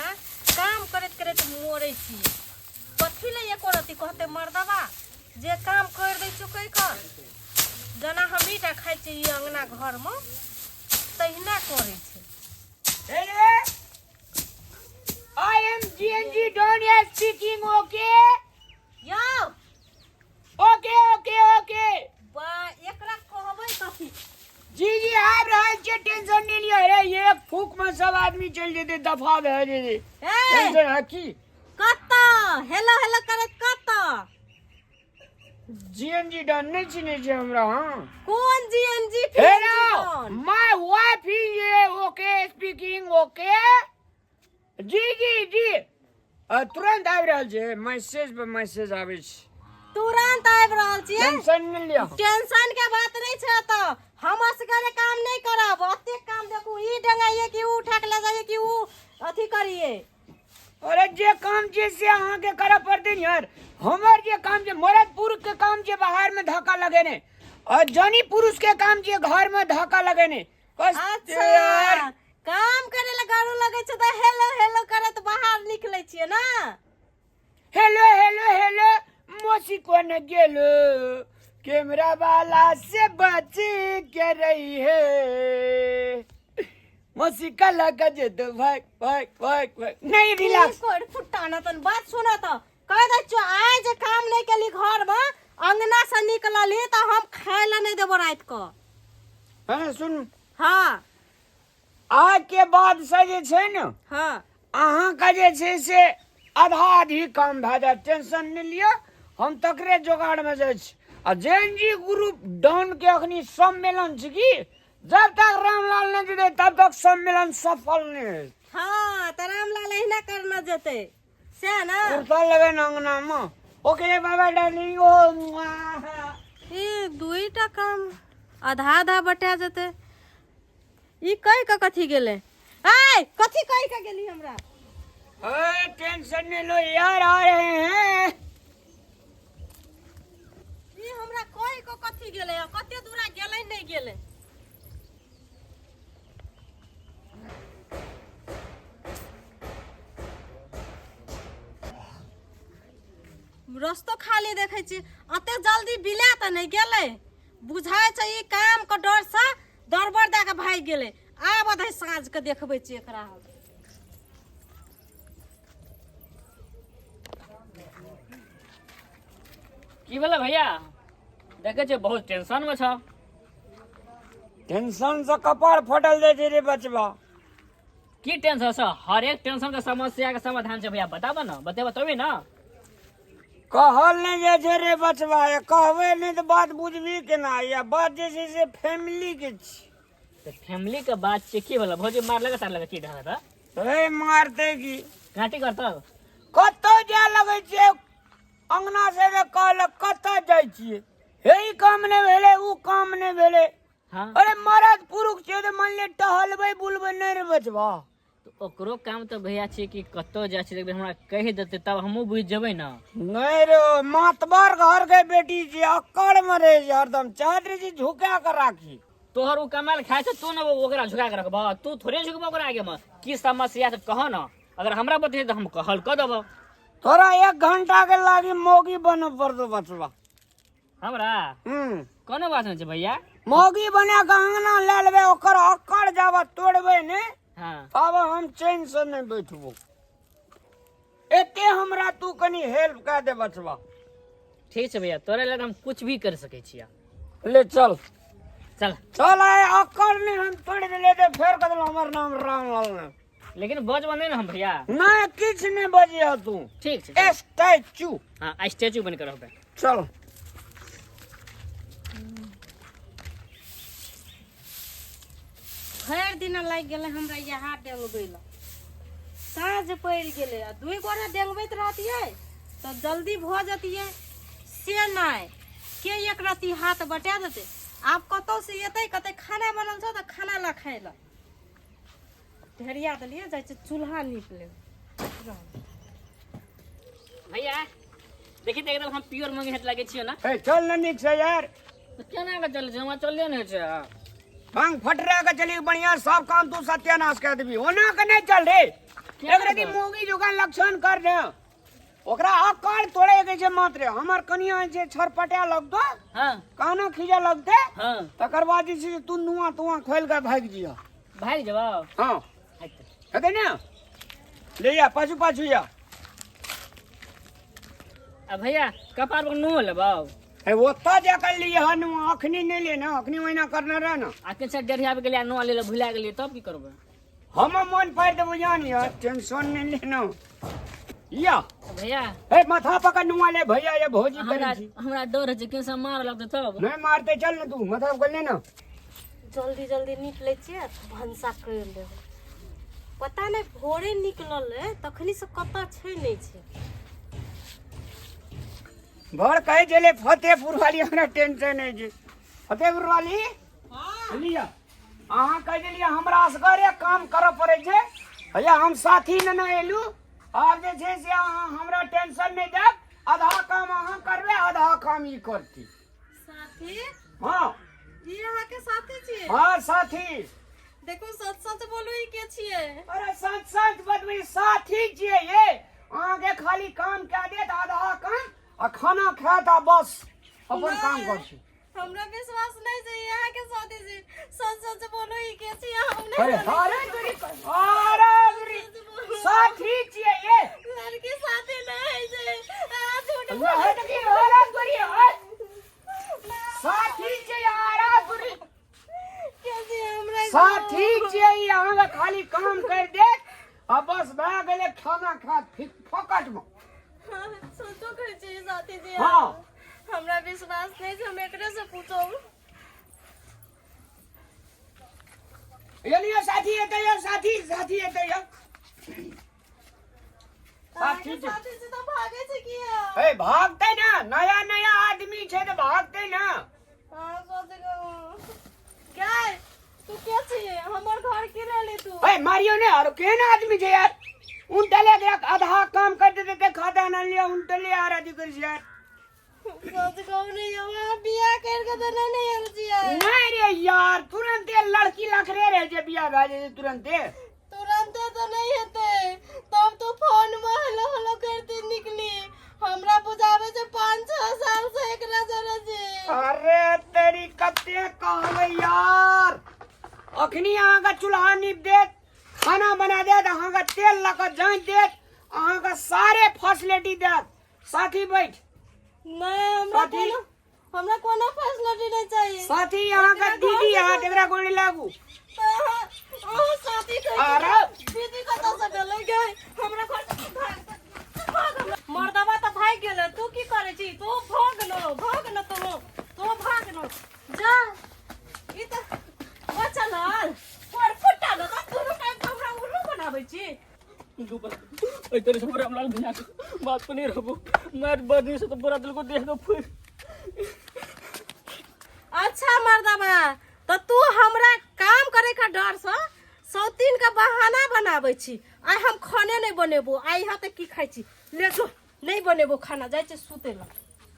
हैं काम करत करत मोरे छी कथी ले एको रति कहते मर्दवा जे काम कर दै छु कई कर जना हम ईटा खाइ छी ई अंगना घर में तहिना करे छै I am GNG Donia speaking, okay? Yo Okay. बा एकरा कहबै कथी जी आप रहा है टेंशन नहीं लिया अरे ये फूक में सब आदमी चल जेते दफा दे दे टेंशन है की कत्ता हेलो हेलो करत कत्ता GNG डन नहीं चिने छे हमरा हां कौन जीएनजी hello my wife is okay speaking okay जी तुरंत आबि रहल छै मैसेज आबै छै तुरंत आबि रहल छियै टेंशन नहीं लिया टेंशन के बात नहीं छै त हम असगरे काम नहीं करब ओते काम देखू ई डंगाइए कि ऊ उठा के ले जाइए कि ऊ अथी करिए अरे जे काम छै से अहाँ के करऽ पड़ते न यार हमर जे काम छै मर्द पुरुष के काम छै बाहर में धक्का लगेने और जनी पुरुष के काम छै घर में धक्का लगेने बस अच्छा यार काम करे ला गारू लगे छै त हेलो हेलो करत बाहर निकलै छियै ना हेलो मौसी को न गेलो कैमरा वाला से बच के रही है मौसी का लगा जे तो भाग नहीं रिलैक्स कोड फुटाना तन बात सुना त कह दे छ आज काम नहीं केली घर में अंगना से निकलली त हम खाय ला नहीं देबो रात को हां सुन हां आज के बाद से जे छै न हां अहाँ का जे छै से आधा आधी काम भए जाए टेंशन नहीं लियो हम तकरे जोगाड़ में जाइ छी आ जेएनजी ग्रुप डाउन के अखनी सम्मेलन छै की जब तक रामलाल नहीं दे तब तक सम्मेलन सफल नहीं है हां त रामलाल एहिना करना जेते से ना उड़ता लगे अंगना में ओके बाबा डार्लिंग ओ ए दुईटा काम आधा आधा बटा जेते ई कई का कथी गेले ए कथी कई का गेली हमरा ए टेंशन नहीं लो यार आ रहे हैं ई हमरा कई का कथी गेले कते दूरा गेले नहीं गेले रस्तो खाली देखे छी अते जल्दी बिला त नहीं गेले बुझाय छै ई काम के डर से दरबर दा के भाग गेले आब अधे साँझ के देखबै छी एकरा हम की भेलै भैया देखे छै बहुत टेंशन में छ टेंशन से कपार फटल जाय छै रे बचवा की टेंशन से हर एक टेंशन के समस्या के समाधान छै भैया बताबो ना बतेबो तभी ना कहल नहीं जाय छै रे बचवा ये कहबे नहीं तो बात बुझबी केना या बात जे छै से फैमिली के छी तो फैमिली के बात छै की भेलै भौजी मार लगे तार लगे की ढंग त ए मारते की काटी करतो कतो जा लगे छै अंगना से कहल कतो जाय छियै हे ई काम नहीं भेले ऊ काम नहीं भेले हां अरे मर्द पुरुष छै तो मान ले टहलबै बुलबै नहीं रे बचवा तो ओकरो काम तो भैया छै कि कतो जा छै हमरा कहि देते तब हमहू बुझ जेबै ना नहीं रे मातबर घर के बेटी छी अकड़ में रहे छै हरदम चाहत रहे छी झुका कर राखी तोहर उ कमाल खाय छै तू न ओकरा झुका के रखबा तू थोड़े झुकबा ओकरा आगे में की समस्या छै कह ना अगर हमरा बते त हम हल क देबो तोरा 1 घंटा के लागी मोगी बने पड़तो बचवा हमरा कोनो बात नहीं छै भैया मोगी बना के अंगना ले लेबे ओकर अकड़ जाबा तोड़बे ने हां अब हम चैन से नहीं बैठबो एते हमरा तू कनी हेल्प कर दे बचवा ठीक छै भैया तोरे लग हम कुछ भी कर सकै छियै ले चल आए अकड़ ने हम तोड़ देले ते फेर कदल हमर नाम रामलाल ने लेकिन बज बने ना हम भैया नहीं किछ नहीं बजिया तू ठीक छै स्टैचू हां स्टैचू बन के रहबे चल भर दिन लग गेले हमरा यहाँ डेंगबै ला साँझ पड़ गेले आ दुई गोरा डेंगबैत रहतियै तो जल्दी भ जतियै से नहीं के एक रति हाथ बटा देते आप कतौ से एतै कते खाना बनल छ त खाना ला खाय ला ढेरिया दलिए जाय छै चूल्हा नीप ले भैया देखि त एकदम हम प्योर मंगे हेत लागे छियो ना ए चल न नीक से यार तो केना के चल जमा चलले नै छै भांग फटरा के चली बढ़िया सब काम तू सत्यानाश कर देबी ओना के नहीं चल रे एकरा की मोगी जोगा लक्षण कर दे ओकरा आकार तोड़े के छै मात्र हमर कनिया छै छरपटा लगतो हां कानो खीजा लगते हां तकर बाद जे छै तू नुआ तुआ खोल के भाग जिया भाग जवाब हां हेतै ने ले या पाछू पाछू या अब भैया कपार पर नो लेबाव है ओत्ता जाकर लिए हन अखनी नहीं लेना अखनी ओहिना करना रह ना आके से डेढ़ आबे गेलिया नो ले भुला गेलिए तब की करबे हम मन पार देबो जान यार टेंशन नहीं लेना या भैया ए माथा पकड़ नुआ ले भैया ये भौजी हमरा करी छी हमरा डर है जे कैसे मार लगते तब नहीं मारते चल ना तू माथा पकड़ ले ना जल्दी जल्दी निकले छियै भनसा कर ले पता नहीं भोरे निकलल है तखनी से कता छै नहीं छै घर कहे चले फतेहपुर वाली हमरा टेंशन है जी फतेहपुर वाली हां लिया अहाँ कह दिलिया हमरा असगरे काम करे पड़े छै भैया हम साथी न न एलू आब जे छै से अहाँ हमरा टेंशन नहीं देब आधा काम अहाँ करबे आधा काम ई करती साथी हाँ ई अहाँ के साथी छियै हाँ साथी देखो सच सच बोलू ई के छियै अरे सच सच बतबी साथी छियै ये अहाँ के खाली काम कह देत आधा काम आ खाना खात आ बस अपन काम कर छी हमरा विश्वास नहीं छै ई अहाँ के साथी छी सच सच बोलू ई के छियै हम अरे नहीं अरे गुरी साथी छियै ये लड़की साथी नहीं छै आ झूठ अल्लाह है कि अरे गुरी है साथी छियै अरे गुरी के छियै हमरा साथी छियै ई अहाँ के खाली काम कर देत आ बस भए गेले खाना खात फकट में सोचो कर छियै साथी जी हाँ हमरा विश्वास नहीं छै हम एकरे से पूछो ये लियो साथी एतै यो साथी साथी एतै यो साथी छै साथी से तो भागे छै किया ए भागते ना नया नया आदमी छै तो भागते ना हां सोच गो क्या तू के छियै हमर घर के रहले तू ए मारियो ने और केहन आदमी छै यार उन तले के आधा काम कर देते खाता न लिया उन तले आ रहा दिख यार सोच गो नहीं हम बियाह कर के तो नहीं हम छियै नहीं रे यार तुरंत लड़की लखरे रहे जे बियाह भए जे तुरंत तुरंत तो नहीं हेते तब तो फोन में हेलो हेलो करते निकली हमरा बुझावे छै 5-6 साल से एकरा जरे छै अरे तेरी कते कहबे यार अखनी अहाँ का चूल्हा नीप देत खाना बना देत अहाँ का तेल लगा जांच देत अहाँ का सारे फैसिलिटी देत साथी बैठ नहीं साथी? हमरा कोनो फैसिलिटी नहीं चाहिए साथी यहाँ का दीदी यहाँ तेरा गोली लागू साथी अरे दीदी कतऽ से गेलै गई हमरा घर मर्दवा तो भाग गेलै तू की करे छी तू भाग न तू भाग न जा ई त बचल पर फुटा न तू टाइम हमरा उल्लू बनाबै छी ओए तेरे से राम लाल भैया बात पर नहीं रहबो मैं बदनी से तो पूरा दिल को देख दो फिर अच्छा मर्दवा तो तू हमरा काम करे का डर से सौतीन का बहाना बनाबै छी आइ हम खाने नहीं बनेबो आइ यहाँ तक की खाइ छी ले जो नहीं बनेबो खाना जाय छै सुते ला